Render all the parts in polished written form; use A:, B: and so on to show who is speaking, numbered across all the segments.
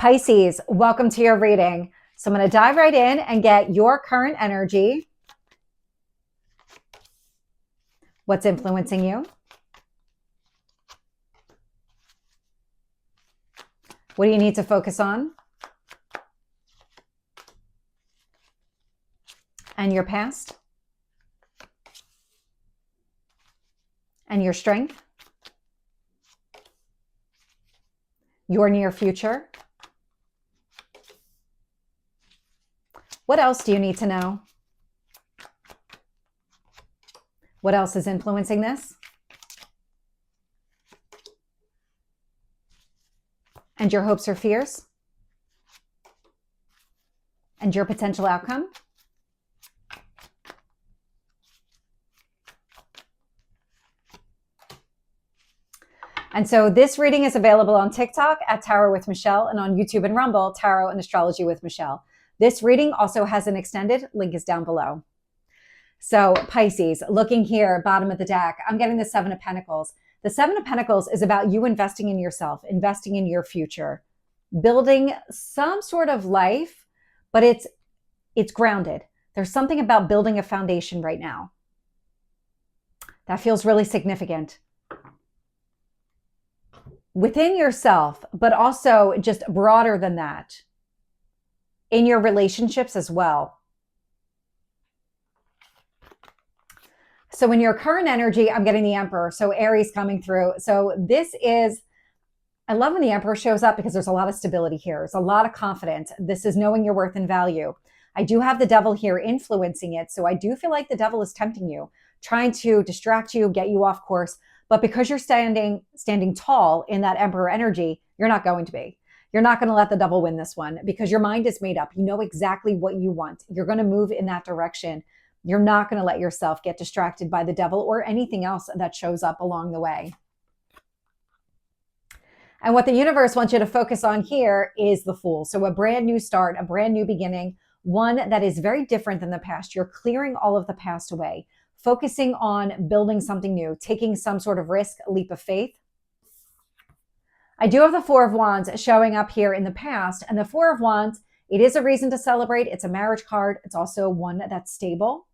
A: Pisces, welcome to your reading. So I'm going to dive right in and get your current energy. What's influencing you? What do you need to focus on? And your past? And your strength? Your near future? What else do you need to know? What else is influencing this? And your hopes or fears? And your potential outcome? And so this reading is available on TikTok at Tarot with Michelle and on YouTube and Rumble, Tarot and Astrology with Michelle. This reading also has an extended, link is down below. So Pisces, looking here, bottom of the deck, I'm getting the Seven of Pentacles. The Seven of Pentacles is about you investing in yourself, investing in your future, building some sort of life, but it's grounded. There's something about building a foundation right now that feels really significant within yourself, but also just broader than that in your relationships as well. So in your current energy, I'm getting the Emperor. So Aries coming through. So this is, I love when the Emperor shows up because there's a lot of stability here. There's a lot of confidence. This is knowing your worth and value. I do have the Devil here influencing it. So I do feel like the Devil is tempting you, trying to distract you, get you off course. But because you're standing tall in that Emperor energy, you're not going to be. You're not going to let the Devil win this one because your mind is made up. You know exactly what you want. You're going to move in that direction. You're not going to let yourself get distracted by the Devil or anything else that shows up along the way. And what the universe wants you to focus on here is the Fool. So a brand new start, a brand new beginning, one that is very different than the past. You're clearing all of the past away, focusing on building something new, taking some sort of risk, leap of faith. I do have the Four of Wands showing up here in the past. And the Four of Wands, it is a reason to celebrate. It's a marriage card. It's also one that's stable.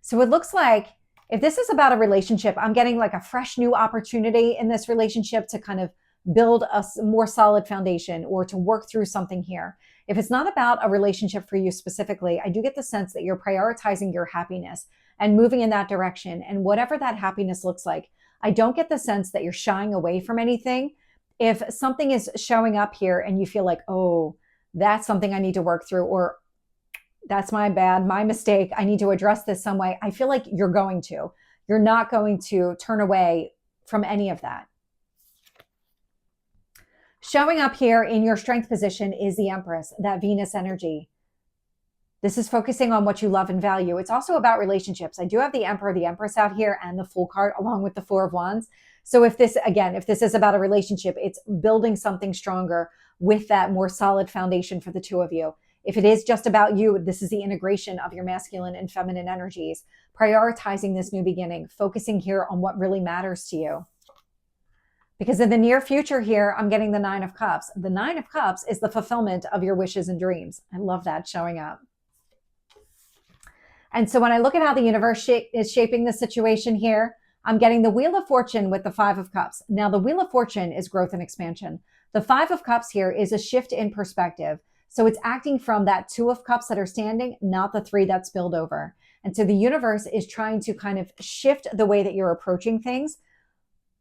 A: So it looks like if this is about a relationship, I'm getting like a fresh new opportunity in this relationship to kind of build a more solid foundation or to work through something here. If it's not about a relationship for you specifically, I do get the sense that you're prioritizing your happiness and moving in that direction. And whatever that happiness looks like, I don't get the sense that you're shying away from anything. If something is showing up here and you feel like, oh, that's something I need to work through, or that's my mistake, I need to address this some way, I feel like you're going to. You're not going to turn away from any of that. Showing up here in your strength position is the Empress, that Venus energy. This is focusing on what you love and value. It's also about relationships. I do have the Emperor, the Empress out here, and the Fool card along with the Four of Wands. So if this is about a relationship, it's building something stronger with that more solid foundation for the two of you. If it is just about you, this is the integration of your masculine and feminine energies, prioritizing this new beginning, focusing here on what really matters to you. Because in the near future here, I'm getting the Nine of Cups. The Nine of Cups is the fulfillment of your wishes and dreams. I love that showing up. And so when I look at how the universe is shaping the situation here, I'm getting the Wheel of Fortune with the Five of Cups. Now, the Wheel of Fortune is growth and expansion. The Five of Cups here is a shift in perspective. So it's acting from that Two of Cups that are standing, not the three that spilled over. And so the universe is trying to kind of shift the way that you're approaching things.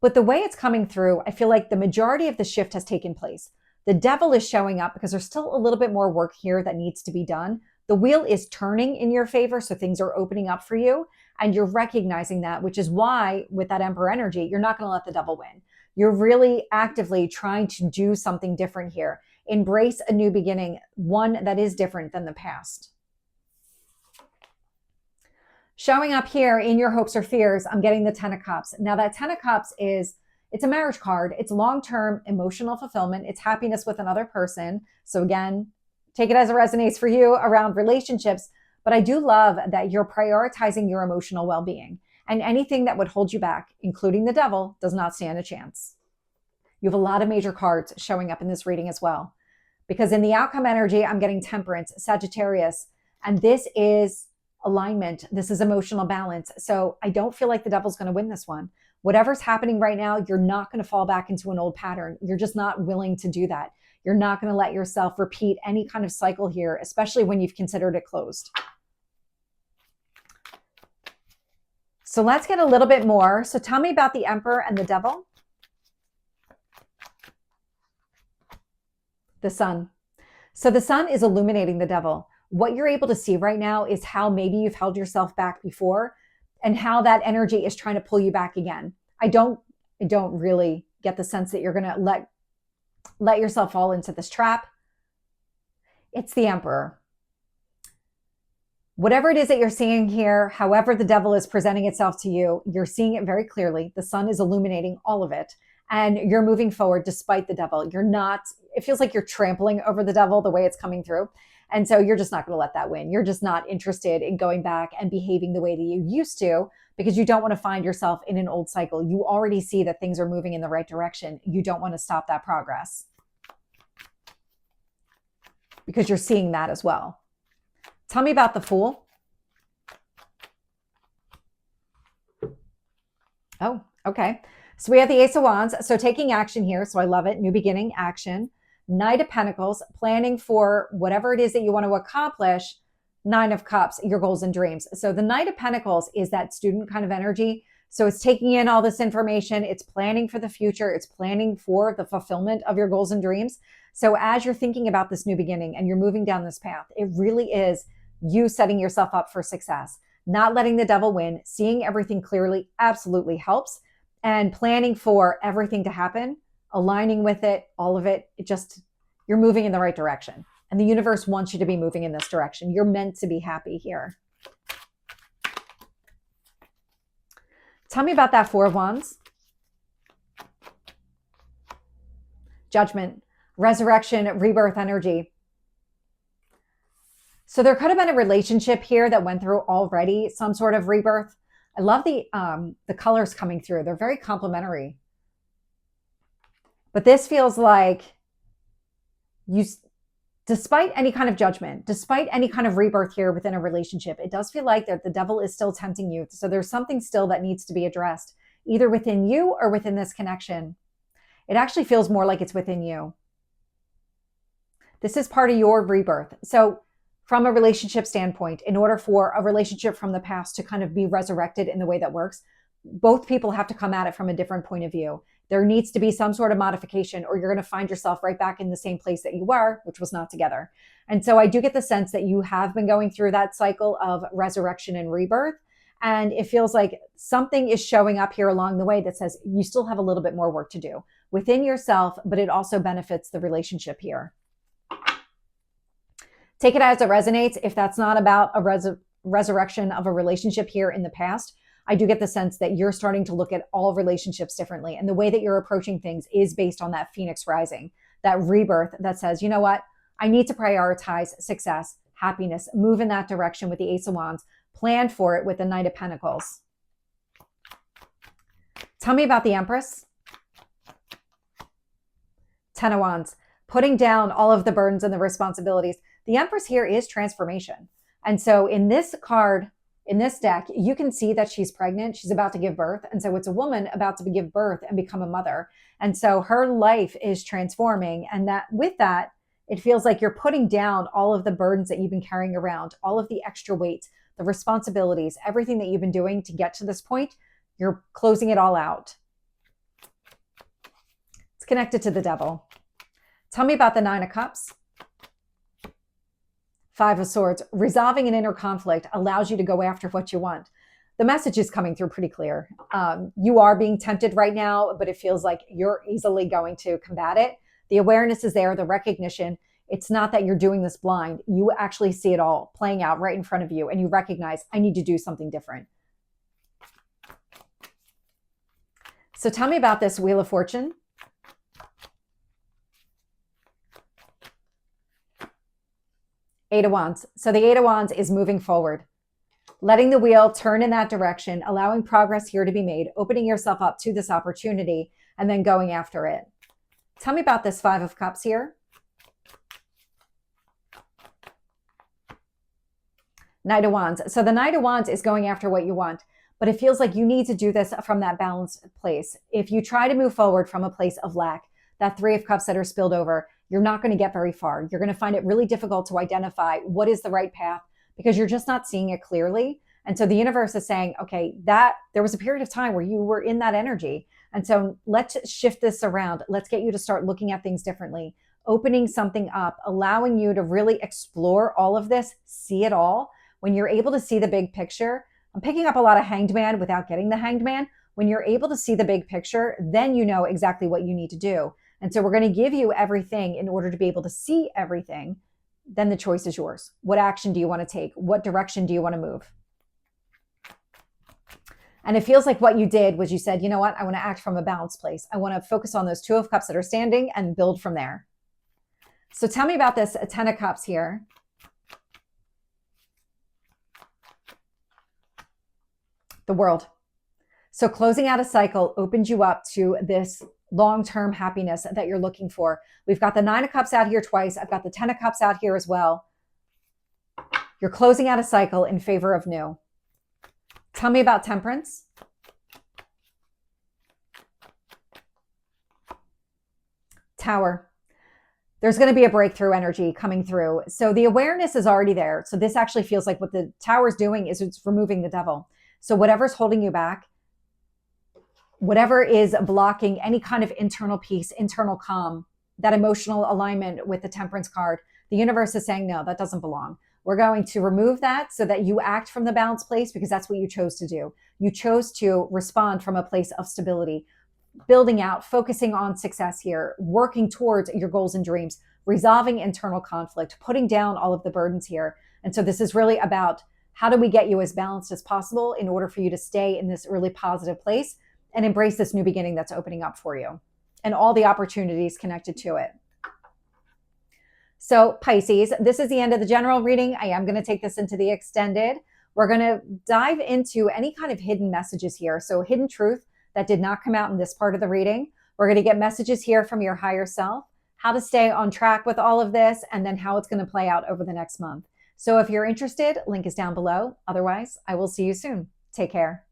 A: But the way it's coming through, I feel like the majority of the shift has taken place. The Devil is showing up because there's still a little bit more work here that needs to be done. The wheel is turning in your favor, so things are opening up for you, and you're recognizing that, which is why with that Emperor energy, you're not going to let the Devil win. You're really actively trying to do something different here. Embrace a new beginning, one that is different than the past. Showing up here in your hopes or fears, I'm getting the Ten of Cups. Now that Ten of Cups it's a marriage card. It's long-term emotional fulfillment. It's happiness with another person. So again, take it as it resonates for you around relationships. But I do love that you're prioritizing your emotional well-being. And anything that would hold you back, including the Devil, does not stand a chance. You have a lot of major cards showing up in this reading as well. Because in the outcome energy, I'm getting Temperance, Sagittarius, and this is alignment. This is emotional balance. So I don't feel like the devil's going to win this one. Whatever's happening right now, you're not going to fall back into an old pattern. You're just not willing to do that. You're not going to let yourself repeat any kind of cycle here, especially when you've considered it closed. So let's get a little bit more. So tell me about the Emperor and the Devil. The Sun. So the Sun is illuminating the Devil. What you're able to see right now is how maybe you've held yourself back before and how that energy is trying to pull you back again. I don't really get the sense that you're going to let yourself fall into this trap. It's the Emperor. Whatever it is that you're seeing here, however the devil is presenting itself to you, you're seeing it very clearly. The sun is illuminating all of it. And you're moving forward despite the devil. You're not, it feels like you're trampling over the devil the way it's coming through. And so you're just not going to let that win. You're just not interested in going back and behaving the way that you used to because you don't want to find yourself in an old cycle. You already see that things are moving in the right direction. You don't want to stop that progress because you're seeing that as well. Tell me about the Fool. Oh, okay. So we have the Ace of Wands. So taking action here. So I love it. New beginning, action. Knight of Pentacles, planning for whatever it is that you want to accomplish. Nine of Cups, your goals and dreams. So the Knight of Pentacles is that student kind of energy. So it's taking in all this information. It's planning for the future. It's planning for the fulfillment of your goals and dreams. So as you're thinking about this new beginning and you're moving down this path, it really is you setting yourself up for success. Not letting the devil win, seeing everything clearly absolutely helps, and planning for everything to happen, aligning with it, all of it, you're moving in the right direction. And the universe wants you to be moving in this direction. You're meant to be happy here. Tell me about that Four of Wands. Judgment, resurrection, rebirth energy. So there could have been a relationship here that went through already some sort of rebirth. I love the colors coming through. They're very complementary. But this feels like despite any kind of judgment, despite any kind of rebirth here within a relationship, it does feel like that the devil is still tempting you. So there's something still that needs to be addressed, either within you or within this connection. It actually feels more like it's within you. This is part of your rebirth. So from a relationship standpoint, in order for a relationship from the past to kind of be resurrected in the way that works, both people have to come at it from a different point of view. There needs to be some sort of modification, or you're going to find yourself right back in the same place that you were, which was not together. And so I do get the sense that you have been going through that cycle of resurrection and rebirth. And it feels like something is showing up here along the way that says you still have a little bit more work to do within yourself, but it also benefits the relationship here. Take it as it resonates. If that's not about a resurrection of a relationship here in the past, I do get the sense that you're starting to look at all relationships differently. And the way that you're approaching things is based on that Phoenix rising, that rebirth that says, you know what? I need to prioritize success, happiness, move in that direction with the Ace of Wands, plan for it with the Knight of Pentacles. Tell me about the Empress. Ten of Wands, putting down all of the burdens and the responsibilities. The Empress here is transformation. And so in this card, in this deck, you can see that she's pregnant. She's about to give birth. And so it's a woman about to give birth and become a mother. And so her life is transforming. And that with that, it feels like you're putting down all of the burdens that you've been carrying around, all of the extra weight, the responsibilities, everything that you've been doing to get to this point. You're closing it all out. It's connected to the devil. Tell me about the Nine of Cups. Five of Swords, resolving an inner conflict allows you to go after what you want. The message is coming through pretty clear. You are being tempted right now, but it feels like you're easily going to combat it. The awareness is there, the recognition. It's not that you're doing this blind. You actually see it all playing out right in front of you, and you recognize, I need to do something different. So tell me about this Wheel of Fortune. Eight of Wands. So the Eight of Wands is moving forward, letting the wheel turn in that direction, allowing progress here to be made, opening yourself up to this opportunity, and then going after it. Tell me about this Five of Cups here. Knight of Wands. So the Knight of Wands is going after what you want, but it feels like you need to do this from that balanced place. If you try to move forward from a place of lack, that Three of Cups that are spilled over, you're not going to get very far. You're going to find it really difficult to identify what is the right path because you're just not seeing it clearly. And so the universe is saying, okay, that there was a period of time where you were in that energy. And so let's shift this around. Let's get you to start looking at things differently, opening something up, allowing you to really explore all of this, see it all. When you're able to see the big picture, I'm picking up a lot of Hanged Man without getting the Hanged Man. When you're able to see the big picture, then you know exactly what you need to do. And so we're going to give you everything in order to be able to see everything. Then the choice is yours. What action do you want to take? What direction do you want to move? And it feels like what you did was you said, you know what? I want to act from a balanced place. I want to focus on those Two of Cups that are standing and build from there. So tell me about this Ten of Cups here. The World. So closing out a cycle opens you up to this long-term happiness that you're looking for. We've got the Nine of Cups out here twice. I've got the Ten of Cups out here as well. You're closing out a cycle in favor of new. Tell me about Temperance. Tower. There's going to be a breakthrough energy coming through. So the awareness is already there. So this actually feels like what the Tower is doing is it's removing the devil. So whatever's holding you back, whatever is blocking any kind of internal peace, internal calm, that emotional alignment with the Temperance card, the universe is saying, no, that doesn't belong. We're going to remove that so that you act from the balanced place because that's what you chose to do. You chose to respond from a place of stability, building out, focusing on success here, working towards your goals and dreams, resolving internal conflict, putting down all of the burdens here. And so this is really about how do we get you as balanced as possible in order for you to stay in this really positive place and embrace this new beginning that's opening up for you and all the opportunities connected to it. So Pisces, this is the end of the general reading. I am going to take this into the extended. We're going to dive into any kind of hidden messages here. So hidden truth that did not come out in this part of the reading. We're going to get messages here from your higher self, how to stay on track with all of this, and then how it's going to play out over the next month. So if you're interested, link is down below. Otherwise, I will see you soon. Take care.